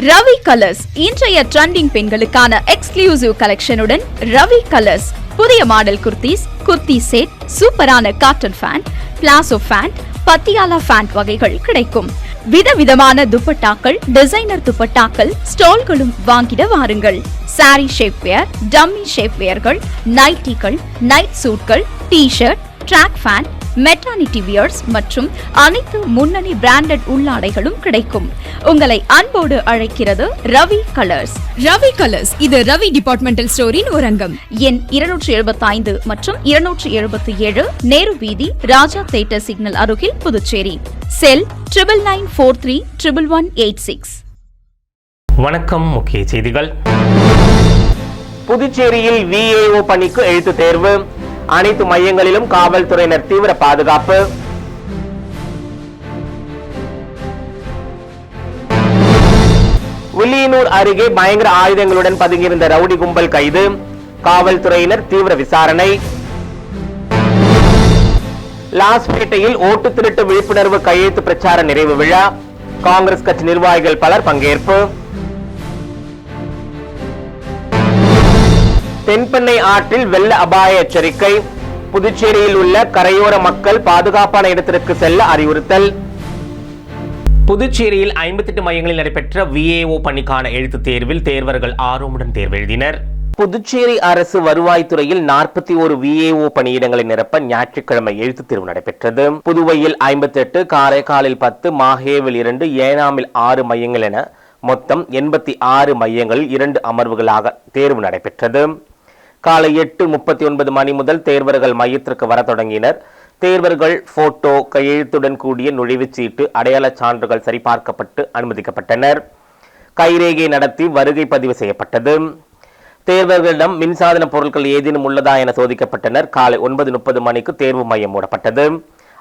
Ravi colours இன்றைய trending பெண்களுக்கான exclusive கலெக்ஷனுடன் ரவி கலர்ஸ் புதிய மாடல் குர்தீஸ், குர்த்தி செட், சூப்பரான cotton pant, palazzo pant, Patiala pant வகைகள் கிடைக்கும். விதவிதமான துப்பட்டாக்கள், டிசைனர் துப்பட்டாக்கள், ஸ்டால்களும் வாங்கிட வாருங்கள். சாரி ஷேப்வேர், டம்மி ஷேப்வேர்கள், நைட்டிகள், நைட் சூட்கள், T shirt, track pant, maternity wears மற்றும் அனைத்து முன்னணி பிராண்டட் உள்ளாடைகளும் கிடைக்கும். உங்களை அன்போடு அழைக்கிறது ரவி கலர்ஸ். ரவி கலர்ஸ் இது ரவி டிபார்ட்மெண்டல் ஸ்டோரின் ஒரு அங்கம். எண் 275 மற்றும் 277 நேரு வீதி, ராஜா தியேட்டர் சிக்னல் அருகில், புதுச்சேரி. செல் 99431186. வணக்கம். முக்கிய செய்திகள். புதுச்சேரியில் விஏஓ பணிக்கு எழுத்து தேர்வு. அனைத்து மையங்களிலும் காவல்துறையினர் தீவிர பாதுகாப்பு. வில்லியனூர் அருகே பயங்கர ஆயுதங்களுடன் பதுங்கியிருந்த ரவுடி கும்பல் கைது. காவல்துறையினர் தீவிர விசாரணை. லாஸ்பேட்டையில் ஓட்டு திருட்டு விழிப்புணர்வு கையெழுத்து பிரச்சார நிறைவு விழா. காங்கிரஸ் கட்சி நிர்வாகிகள் பலர் பங்கேற்பு. தென்பெண்ணை ஆற்றில் வெள்ள அபாய எச்சரிக்கை. புதுச்சேரியில் உள்ள கரையோர மக்கள் பாதுகாப்பான இடத்திற்கு செல்ல அறிவுறுத்தல். புதுச்சேரியில் 58 மையங்களில் நடைபெற்ற விஏஓ பணிக்கான எழுத்துத் தேர்வில் தேர்வர்கள் ஆர்வமுடன் தேர்வு எழுதினர். புதுச்சேரி அரசு வருவாய்த்துறையில் 41 விஏஓ பணியிடங்களை நிரப்ப ஞாயிற்றுக்கிழமை எழுத்துத் தேர்வு நடைபெற்றது. புதுவையில் 58, காரைக்காலில் 10, மாஹேவில் 2, ஏனாமில் 6 மையங்கள் என மொத்தம் 86 மையங்களில் 2 அமர்வுகளாக தேர்வு நடைபெற்றது. காலை 8:39 மணி முதல் தேர்வர்கள் மையத்திற்கு வர தொடங்கினர். தேர்வர்கள் போட்டோ, கையெழுத்துடன் கூடிய நுழைவுச்சீட்டு, அடையாள சான்றுகள் சரிபார்க்கப்பட்டு அனுமதிக்கப்பட்டனர். கைரேகை நடத்தி வருகை பதிவு செய்யப்பட்டது. தேர்வர்களிடம் மின்சாதன பொருட்கள் ஏதேனும் உள்ளதா என சோதிக்கப்பட்டனர். காலை 9:30 மணிக்கு தேர்வு மையம் மூடப்பட்டது.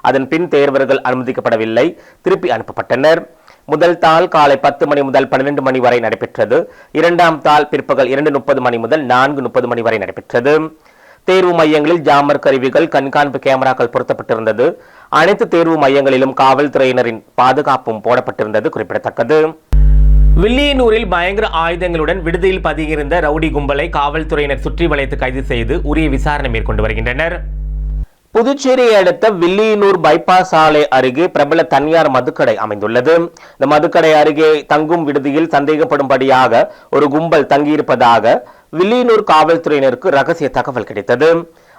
அதன் பின் தேர்வர்கள் அனுமதிக்கப்படவில்லை, திருப்பி அனுப்பப்பட்டனர். முதல் தாள் காலை 10 மணி முதல் 12 மணி வரை நடைபெற்றது. இரண்டாம் தாள் பிற்பகல் 2:30 மணி முதல் 4:30 மணி வரை நடைபெற்றது. தேர்வு மையங்களில் ஜாமர் கருவிகள், கண்காணிப்பு கேமராக்கள் பொருத்தப்பட்டிருந்தது. அனைத்து தேர்வு மையங்களிலும் காவல்துறையினரின் பாதுகாப்பும் போடப்பட்டிருந்தது குறிப்பிடத்தக்கது. வில்லியனூரில் பயங்கர ஆயுதங்களுடன் விடுதியில் பதுங்கியிருந்த ரவுடி கும்பலை காவல்துறையினர் சுற்றி வளைத்து கைது செய்து உரிய விசாரணை மேற்கொண்டு வருகின்றனர். புதுச்சேரியை அடுத்த வில்லியனூர் பைபாஸ் சாலை அருகே பிரபல தனியார் மதுக்கடை அமைந்துள்ளது. இந்த மதுக்கடை அருகே தங்கும் விடுதியில் சந்தேகப்படும்படியாக ஒரு கும்பல் தங்கியிருப்பதாக வில்லியனூர் காவல்துறையினருக்கு ரகசிய தகவல் கிடைத்தது.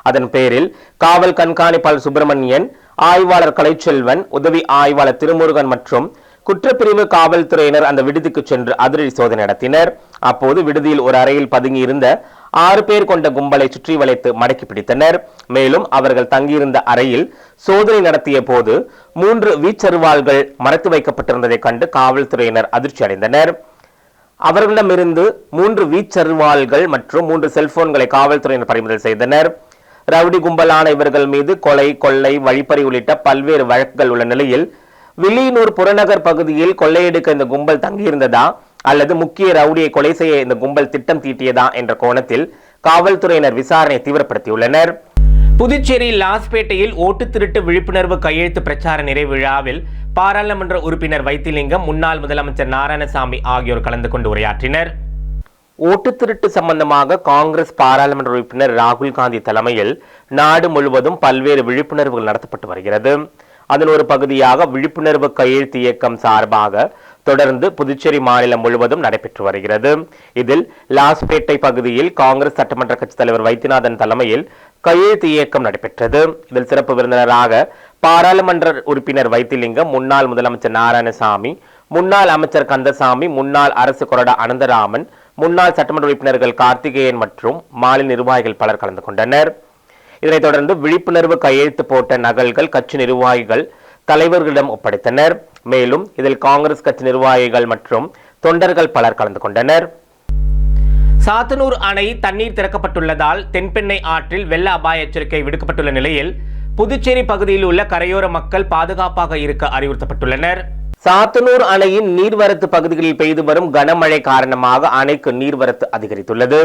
அதன் பேரில் காவல் கண்காணிப்பாளர் சுப்பிரமணியன், ஆய்வாளர் கலைச்செல்வன், உதவி ஆய்வாளர் திருமுருகன் மற்றும் குற்றப்பிரிவு காவல்துறையினர் அந்த விடுதிக்கு சென்று அதிரடி சோதனை நடத்தினர். அப்போது விடுதியில் ஒரு அறையில் பதுங்கி இருந்த 6 பேர் கொண்ட கும்பலை சுற்றி வளைத்து மடக்கி பிடித்தனர். மேலும் அவர்கள் தங்கியிருந்த அறையில் சோதனை நடத்திய போது 3 வீச்சருவாள்கள் மறைத்து வைக்கப்பட்டிருந்ததை கண்டு காவல்துறையினர் அதிர்ச்சி அடைந்தனர். அவர்களிடமிருந்து 3 வீச்சருவாள்கள் மற்றும் 3 செல்போன்களை காவல்துறையினர் பறிமுதல் செய்தனர். ரவுடி கும்பலான இவர்கள் மீது கொலை, கொள்ளை, வழிப்பறி உள்ளிட்ட பல்வேறு வழக்குகள் உள்ள நிலையில் வில்லியனூர் புறநகர் பகுதியில் கொள்ளையடிக்க இந்த கும்பல் தங்கியிருந்ததா அல்லது முக்கிய ரவுடியை கொலை செய்ய இந்த கும்பல் திட்டம் தீட்டியதா என்ற கோணத்தில் காவல்துறையினர் விசாரணை தீவிரப்படுத்தியுள்ளனர். புதுச்சேரி லாஸ்பேட்டையில் ஓட்டு திருட்டு விழிப்புணர்வு கையெழுத்து பிரச்சார நிறைவு விழாவில் பாராளுமன்ற உறுப்பினர் வைத்திலிங்கம், முன்னாள் முதலமைச்சர் நாராயணசாமி ஆகியோர் கலந்து கொண்டு உரையாற்றினர். ஓட்டு திருட்டு சம்பந்தமாக காங்கிரஸ் பாராளுமன்ற உறுப்பினர் ராகுல் காந்தி தலைமையில் நாடு முழுவதும் பல்வேறு விழிப்புணர்வுகள் நடத்தப்பட்டு வருகிறது. அதன் ஒரு பகுதியாக விழிப்புணர்வு கையெழுத்து இயக்கம் சார்பாக தொடர்ந்து புதுச்சேரி மாநிலம் முழுவதும் நடைபெற்று வருகிறது. இதில் லாஸ்பேட்டை பகுதியில் காங்கிரஸ் சட்டமன்ற கட்சி தலைவர் வைத்தியநாதன் தலைமையில் கையெழுத்து இயக்கம் நடைபெற்றது. இதில் சிறப்பு விருந்தினராக பாராளுமன்ற உறுப்பினர் வைத்திலிங்கம், முன்னாள் முதலமைச்சர் நாராயணசாமி, முன்னாள் அமைச்சர் கந்தசாமி, முன்னாள் அரசு கொறடா அனந்தராமன், முன்னாள் சட்டமன்ற உறுப்பினர்கள் கார்த்திகேயன் மற்றும் மாநில நிர்வாகிகள் பலர் கலந்து கொண்டனர். இதனைத் தொடர்ந்து விழிப்புணர்வு கையெழுத்து போட்ட நகல்கள் கட்சி நிர்வாகிகள் தலைவர்களிடம் ஒப்படைத்தனர். மேலும் இதில் காங்கிரஸ் கட்சி நிர்வாகிகள் மற்றும் தொண்டர்கள் பலர் கலந்து கொண்டனர். சாத்தனூர் அணை தண்ணீர் திறக்கப்பட்டுள்ளதால் தென்பெண்ணை ஆற்றில் வெள்ள அபாய எச்சரிக்கை விடுக்கப்பட்டுள்ள நிலையில் புதுச்சேரி பகுதியில் உள்ள கரையோர மக்கள் பாதுகாப்பாக இருக்க அறிவுறுத்தப்பட்டுள்ளனர். சாத்தனூர் அணையின் நீர்வரத்து பகுதிகளில் பெய்து வரும் கனமழை காரணமாக அணைக்கு நீர்வரத்து அதிகரித்துள்ளது.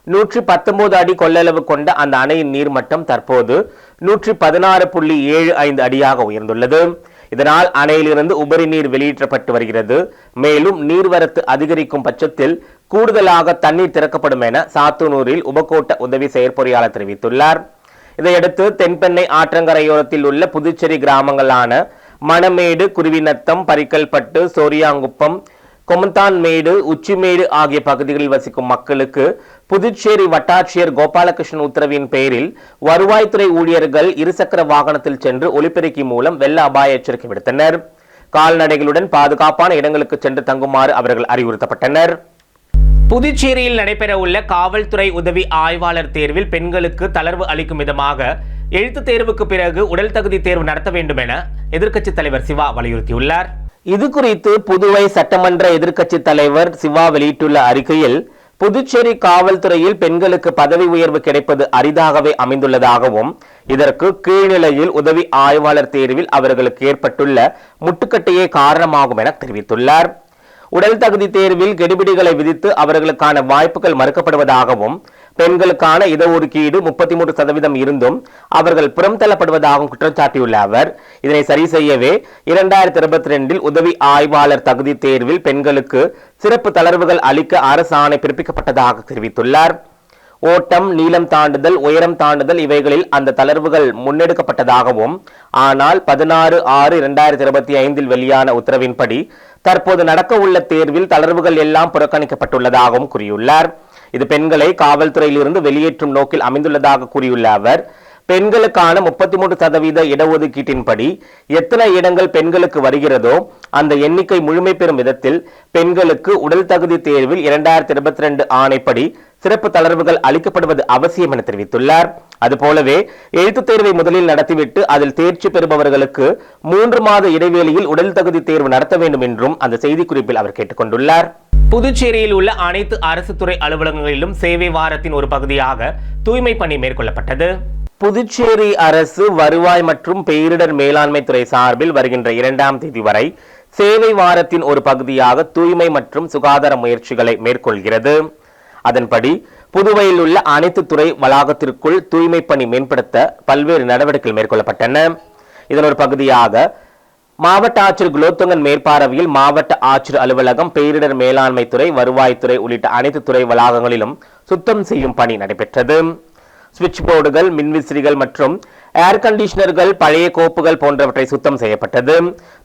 119 அடி கொள்ளளவு கொண்ட அந்த அணையின் நீர்மட்டம் தற்போது 116.75 அடியாக உயர்ந்துள்ளது. இதனால் அணையிலிருந்து உபரி நீர் வெளியேற்றப்பட்டு வருகிறது. மேலும் நீர்வரத்து அதிகரிக்கும் பட்சத்தில் கூடுதலாக தண்ணீர் திறக்கப்படும் என சாத்தனூரில் உபகோட்ட உதவி செயற்பொறியாளர் தெரிவித்துள்ளார். இதையடுத்து தென்பெண்ணை ஆற்றங்கரையோரத்தில் உள்ள புதுச்சேரி கிராமங்களான மணமேடு, குருவிநத்தம், பரிக்கல்பட்டு, சோரியாங்குப்பம், கொமந்தான்மேடு, உச்சிமேடு ஆகிய பகுதிகளில் வசிக்கும் மக்களுக்கு புதுச்சேரி வட்டாட்சியர் கோபாலகிருஷ்ணன் உத்தரவின் பேரில் வருவாய்த்துறை ஊழியர்கள் இருசக்கர வாகனத்தில் சென்று ஒலிபெருக்கி மூலம் வெள்ள அபாய எச்சரிக்கை விடுத்தனர். கால்நடைகளுடன் பாதுகாப்பான இடங்களுக்கு சென்று தங்குமாறு அவர்கள் அறிவுறுத்தப்பட்டனர். புதுச்சேரியில் நடைபெறவுள்ள காவல்துறை உதவி ஆய்வாளர் தேர்வில் பெண்களுக்கு தளர்வு அளிக்கும் விதமாக எழுத்து தேர்வுக்கு பிறகு உடல் தகுதி தேர்வு நடத்த வேண்டும் என எதிர்க்கட்சித் தலைவர் சிவா வலியுறுத்தியுள்ளார். இது குறித்து புதுவை சட்டமன்ற எதிர்க்கட்சித் தலைவர் சிவா வெளியிட்டுள்ள அறிக்கையில், புதுச்சேரி காவல்துறையில் பெண்களுக்கு பதவி உயர்வு கிடைப்பது அரிதாகவே அமைந்துள்ளதாகவும் இதற்கு கீழ்நிலையில் உதவி ஆய்வாளர் தேர்வில் அவர்களுக்கு ஏற்பட்டுள்ள முட்டுக்கட்டையே காரணமாகும் என தெரிவித்துள்ளார். உடல் தகுதி தேர்வில் கெடுபிடிகளை விதித்து அவர்களுக்கான வாய்ப்புகள் மறுக்கப்படுவதாகவும் பெண்களுக்கான இடஒதுக்கீடு 33% இருந்தும் அவர்கள் புறம் தள்ளப்படுவதாகவும் குற்றம் சாட்டியுள்ள அவர், இதனை சரி செய்யவே 2022 உதவி ஆய்வாளர் தகுதி தேர்வில் பெண்களுக்கு சிறப்பு தளர்வுகள் அளிக்க அரசாணை பிறப்பிக்கப்பட்டதாக தெரிவித்துள்ளார். ஓட்டம், நீளம் தாண்டுதல், உயரம் தாண்டுதல் இவைகளில் அந்த தளர்வுகள் முன்னெடுக்கப்பட்டதாகவும் ஆனால் 16/6/2025 வெளியான உத்தரவின்படி தற்போது நடக்க உள்ள தேர்வில் தளர்வுகள் எல்லாம் புறக்கணிக்கப்பட்டுள்ளதாகவும் கூறியுள்ளார். இது பெண்களை காவல்துறையிலிருந்து வெளியேற்றும் நோக்கில் அமைந்துள்ளதாக கூறியுள்ள அவர், பெண்களுக்கான 33% இடஒதுக்கீட்டின்படி எத்தனை இடங்கள் பெண்களுக்கு வருகிறதோ அந்த எண்ணிக்கை முழுமை பெறும் விதத்தில் பெண்களுக்கு உடல் தகுதி தேர்வில் 2022 ஆணைப்படி சிறப்பு தளர்வுகள் அளிக்கப்படுவது அவசியம் என தெரிவித்துள்ளார். அதுபோலவே எழுத்துத் தேர்வை முதலில் நடத்திவிட்டு அதில் தேர்ச்சி பெறுபவர்களுக்கு 3 மாத இடைவெளியில் உடல் தகுதி தேர்வு நடத்த வேண்டும் என்றும் அந்த செய்திக்குறிப்பில் அவர் கேட்டுக்கொண்டுள்ளார். புதுச்சேரியில் உள்ள அனைத்து அரசு துறை அலுவலகங்களிலும் சேவை வாரத்தின் ஒரு பகுதியாக தூய்மை பணி மேற்கொள்ளப்பட்டது. புதுச்சேரி அரசு வருவாய் மற்றும் பேரிடர் மேலாண்மை துறை சார்பில் வருகின்ற 2ஆம் தேதி வரை சேவை வாரத்தின் ஒரு பகுதியாக தூய்மை மற்றும் சுகாதார முயற்சிகளை மேற்கொள்கிறது. அதன்படி புதுவையில் உள்ள அனைத்து துறை வளாகத்திற்குள் தூய்மை பணி மேம்படுத்த பல்வேறு நடவடிக்கைகள் மேற்கொள்ளப்பட்டன. இதன் ஒரு பகுதியாக மாவட்ட ஆட்சியர் குலோத்துங்கன் மேற்பார்வையில் மாவட்ட ஆட்சியர் அலுவலகம், பேரிடர் மேலாண்மை துறை, வருவாய்த்துறை உள்ளிட்ட அனைத்து துறை வளாகங்களிலும் சுத்தம் செய்யும் பணி நடைபெற்றது. சுவிட்ச் போர்டுகள், மின்விசிறிகள் மற்றும் ஏர் கண்டிஷனர்கள், பழைய கோப்புகள் போன்றவற்றை சுத்தம் செய்யப்பட்டது.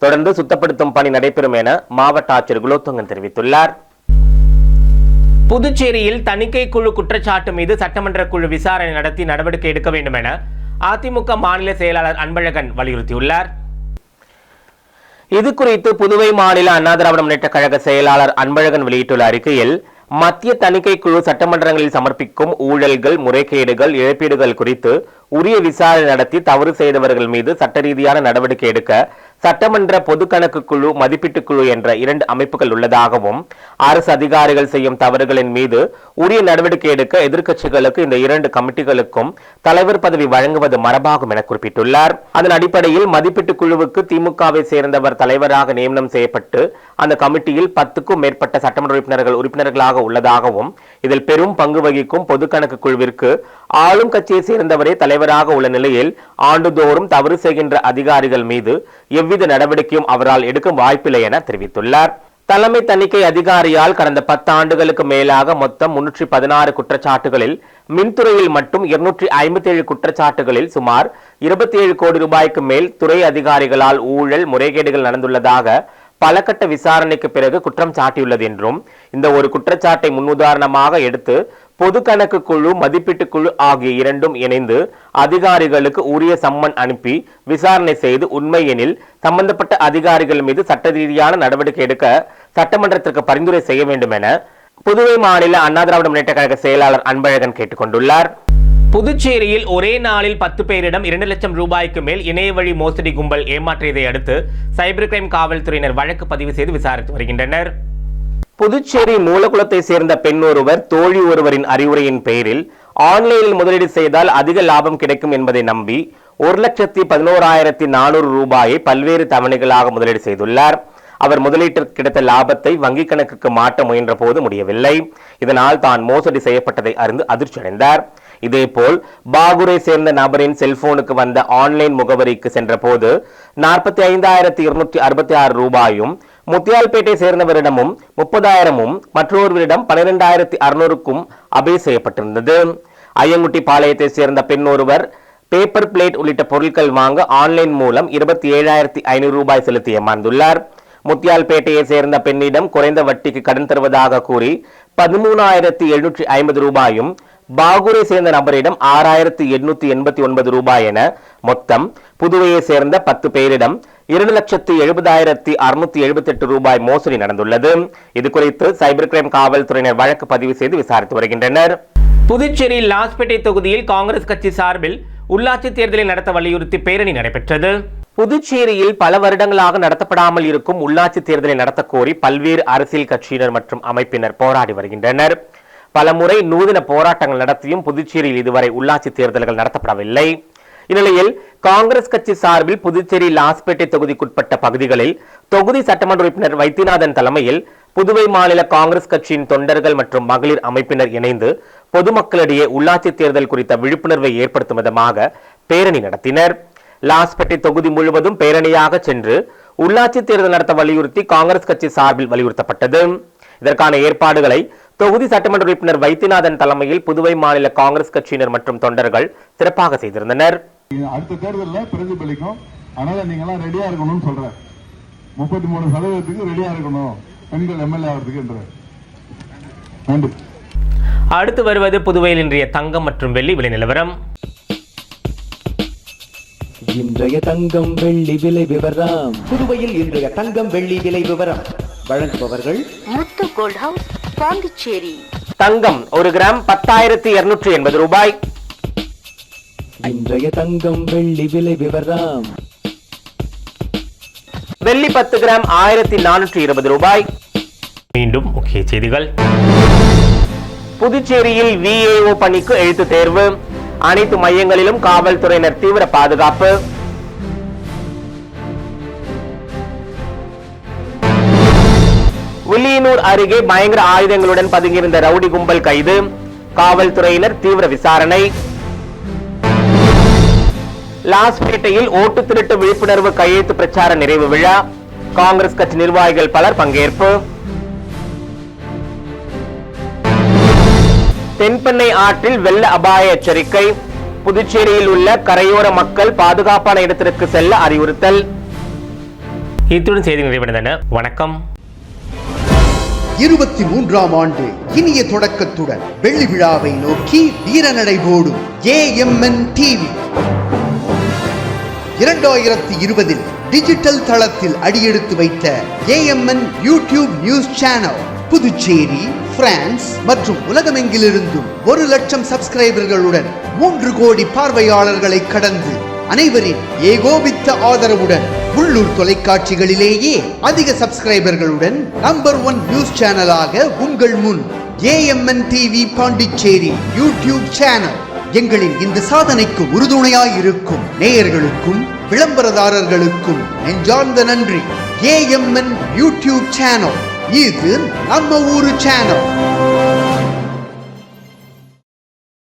தொடர்ந்து சுத்தப்படுத்தும் பணி நடைபெறும் என மாவட்ட ஆட்சியர் குலோத்துங்கன் தெரிவித்துள்ளார். புதுச்சேரியில் தணிக்கை குழு குற்றச்சாட்டு மீது சட்டமன்ற குழு விசாரணை நடத்தி நடவடிக்கை எடுக்க வேண்டும் என அதிமுக மாநில செயலாளர் அன்பழகன் வலியுறுத்தியுள்ளார். இது குறித்து புதுவை மாநில அண்ணா திராவிட முன்னேற்ற கழக செயலாளர் அன்பழகன் வெளியிட்டுள்ள அறிக்கையில், மத்திய தணிக்கை குழு சட்டமன்றங்களில் சமர்ப்பிக்கும் ஊழல்கள், முறைகேடுகள், இழப்பீடுகள் குறித்து உரிய விசாரணை நடத்தி தவறு செய்தவர்கள் மீது சட்ட ரீதியான நடவடிக்கை எடுக்க சட்டமன்ற பொது கணக்கு குழு, மதிப்பீட்டு குழு என்ற 2 அமைப்புகள் உள்ளதாகவும் அரசு அதிகாரிகள் செய்யும் தவறுகளின் மீது உரிய நடவடிக்கை எடுக்க எதிர்க்கட்சிகளுக்கு இந்த 2 கமிட்டிகளுக்கும் தலைவர் பதவி வழங்குவது மரபாகும் என குறிப்பிட்டுள்ளார். அதன் அடிப்படையில் மதிப்பீட்டு குழுவுக்கு திமுகவை சேர்ந்தவர் தலைவராக நியமனம் செய்யப்பட்டு அந்த கமிட்டியில் 10க்கும் மேற்பட்ட சட்டமன்ற உறுப்பினர்களாக உள்ளதாகவும் இதில் பெரும் பங்கு வகிக்கும் பொது கணக்கு குழுவிற்கு ஆளும் கட்சியை சேர்ந்தவரே தலைவராக உள்ள நிலையில் ஆண்டுதோறும் தவறு செய்கின்ற அதிகாரிகள் மீது எவ்வித நடவடிக்கையும் அவரால் எடுக்க வாய்ப்பில்லை என தெரிவித்துள்ளார். தலைமை தணிக்கை அதிகாரியால் கடந்த 10 ஆண்டுகளுக்கு மேலாக மொத்தம் 316 குற்றச்சாட்டுகளில் மின்துறையில் மட்டும் 257 குற்றச்சாட்டுகளில் சுமார் 27 கோடி ரூபாய்க்கு மேல் துறை அதிகாரிகளால் ஊழல், முறைகேடுகள் நடந்துள்ளதாக பல கட்ட விசாரணைக்கு பிறகு குற்றம் சாட்டியுள்ளது என்றும் இந்த ஒரு குற்றச்சாட்டை முன்னுதாரணமாக எடுத்து பொது கணக்கு குழு, மதிப்பீட்டு குழு ஆகிய 2ம் இணைந்து அதிகாரிகளுக்கு உரிய சம்மன் அனுப்பி விசாரணை செய்து உண்மை எனில் சம்பந்தப்பட்ட அதிகாரிகள் மீது சட்ட ரீதியான நடவடிக்கை எடுக்க சட்டமன்றத்திற்கு பரிந்துரை செய்ய வேண்டும் என புதுவை மாநில அண்ணா திராவிட முன்னேற்ற கழக செயலாளர் அன்பழகன் கேட்டுக்கொண்டுள்ளார். புதுச்சேரியில் ஒரே நாளில் 10 பேரிடம் 2 லட்சம் ரூபாய்க்கு மேல் இணைய வழி மோசடி கும்பல் ஏமாற்றியதை அடுத்து சைபர் கிரைம் காவல்துறையினர் வழக்கு பதிவு செய்து விசாரித்து வருகின்றனர். புதுச்சேரி மூலகுளத்தை சேர்ந்த பெண் ஒருவர் தோழி ஒருவரின் அறிவுரையின் பெயரில் ஆன்லைனில் முதலீடு செய்தால் அதிக லாபம் கிடைக்கும் என்பதை நம்பி 1,11,400 ரூபாயை பல்வேறு தவணைகளாக முதலீடு செய்துள்ளார். அவர் முதலீட்டிற்கு கிடைத்த லாபத்தை வங்கிக் கணக்குக்கு மாற்ற முயன்ற போது முடியவில்லை. இதனால் தான் மோசடி செய்யப்பட்டதை அறிந்து அதிர்ச்சி அடைந்தார். இதேபோல் பாகூரை சேர்ந்த நபரின் செல்போனுக்கு வந்த ஆன்லைன் முகவரிக்கு சென்ற போது 45,266 ரூபாயும், முத்தியால்பேட்டை சேர்ந்தவரிடமும் 30,000 மற்றொருவரிடம் 12,600க்கும் அபே செய்யப்பட்டிருந்தது. ஐயங்குட்டி பாளையத்தை சேர்ந்த பெண் ஒருவர் பேப்பர் பிளேட் உள்ளிட்ட பொருட்கள் வாங்க ஆன்லைன் மூலம் 27,500 ரூபாய் செலுத்தி ஏமாந்துள்ளார். முத்தியால்பேட்டையை சேர்ந்த பெண்ணிடம் குறைந்த வட்டிக்கு கடன் தருவதாக கூறி 13,750 ரூபாயும், பாகூரை சேர்ந்த நபரிடம் 6,889 ரூபாய் என மொத்தம் புதுவையை சேர்ந்த 10 பேரிடம் 2,70,678 ரூபாய் மோசடி நடந்துள்ளது. இது குறித்து சைபர் கிரைம் காவல்துறையினர் வழக்கு பதிவு செய்து விசாரித்து வருகின்றனர். புதுச்சேரி லாஸ்பேட்டை தொகுதியில் காங்கிரஸ் கட்சி சார்பில் உள்ளாட்சி தேர்தலை நடத்த வலியுறுத்தி பேரணி நடைபெற்றது. புதுச்சேரியில் பல வருடங்களாக நடத்தப்படாமல் இருக்கும் உள்ளாட்சி தேர்தலை நடத்த கோரி பல்வேறு அரசியல் கட்சியினர் மற்றும் அமைப்பினர் போராடி வருகின்றனர். பலமுறை நூதன போராட்டங்கள் நடத்தியும் புதுச்சேரியில் இதுவரை உள்ளாட்சி தேர்தல்கள் நடத்தப்படவில்லை. இந்நிலையில் காங்கிரஸ் கட்சி சார்பில் புதுச்சேரி லாஸ்பேட்டை தொகுதிக்குட்பட்ட பகுதிகளில் தொகுதி சட்டமன்ற உறுப்பினர் வைத்தியநாதன் தலைமையில் புதுவை மாநில காங்கிரஸ் கட்சியின் தொண்டர்கள் மற்றும் மகளிர் அமைப்பினர் இணைந்து பொதுமக்களிடையே உள்ளாட்சி தேர்தல் குறித்த விழிப்புணர்வை ஏற்படுத்தும் விதமாக பேரணி நடத்தினர். லாஸ்பேட்டை தொகுதி முழுவதும் பேரணியாக சென்று உள்ளாட்சி தேர்தல் நடத்த வலியுறுத்தி காங்கிரஸ் கட்சி சார்பில் வலியுறுத்தப்பட்டது. இதற்கான ஏற்பாடுகளை தொகுதி சட்டமன்ற உறுப்பினர் வைத்தியநாதன் தலைமையில் புதுவை மாநில காங்கிரஸ் கட்சியினர் மற்றும் தொண்டர்கள் சிறப்பாக செய்திருந்தனர். அடுத்த தேர்தலில் பிரதிபலிக்கும், அதனால நீங்க எல்லாம் ரெடியா இருக்கணும்னு சொல்ற. 33% ரெடியா இருக்கணும் பெண்கள் எம்எல்ஏ ஆகிறதுக்கு. நன்றி. அடுத்து வருவது புதுவையில் இன்றைய தங்கம் மற்றும் வெள்ளி விலை நிலவரம். இன்றைய தங்கம் வெள்ளி விலை விவரம். புதுவையில் இன்றைய தங்கம் வெள்ளி விலை விவரம் வழங்குபவர்கள் முத்து கோல்ட் ஹவுஸ், பாண்டிச்சேரி. தங்கம் 1 கிராம் 10,280 ரூபாய். இன்றைய தங்கம் வெள்ளி விலை விவரம். வெள்ளி 10 கிராம் 1,420 ரூபாய். மீண்டும் முக்கிய செய்திகள். புதுச்சேரியில் VAO பணிக்கு எழுத்து தேர்வு. அனைத்து மையங்களிலும் காவல்துறையினர் தீவிர பாதுகாப்பு. வில்லியனூர் அருகே பயங்கர ஆயுதங்களுடன் பதுங்கியிருந்த ரவுடி கும்பல் கைது. காவல்துறையினர் தீவிர விசாரணை. லாஸ்பேட்டையில் ஓட்டு திருட்டு விழிப்புணர்வு கையெழுத்து பிரச்சார நிறைவு விழா. காங்கிரஸ் கட்சி நிர்வாகிகள் பலர் பங்கேற்பு. தென்பெண்ணை ஆற்றில் வெள்ள அபாய எச்சரிக்கை. புதுச்சேரியில் உள்ள கரையோர மக்கள் பாதுகாப்பான இடத்திற்கு செல்ல அறிவுறுத்தல். இத்துடன் செய்தி நிறைவடைந்தன. வணக்கம். 23ஆம் ஆண்டு இனிய தொடக்கத்துடன் வெள்ளி விழாவை நோக்கி வீரநடை போடும் AMN TV 2020 டிஜிட்டல் தளத்தில் அடியெடுத்து வைத்த AMN YouTube news channel Puducherry, France மற்றும் உலகமெங்கிலிருந்தும் 1 லட்சம் சப்ஸ்கிரைபர்களுடன் 3 கோடி பார்வையாளர்களை கடந்து அனைவரின் ஏகோபித்த ஆதரவுடன் உள்ளூர் தொலைக்காட்சிகளிலேயே அதிக சப்ஸ்கிரைபர்களுடன் நம்பர் 1 நியூஸ் சேனலாக உங்கள் முன் AMN TV Pondicherry YouTube channel. எங்களின் இந்த சாதனைக்கு உறுதுணையாயிருக்கும் நேயர்களுக்கும் விளம்பரதாரர்களுக்கும் நெஞ்சார்ந்த நன்றி. AMN யூடியூப் சேனல், இது நம்ம ஊரு சேனல்.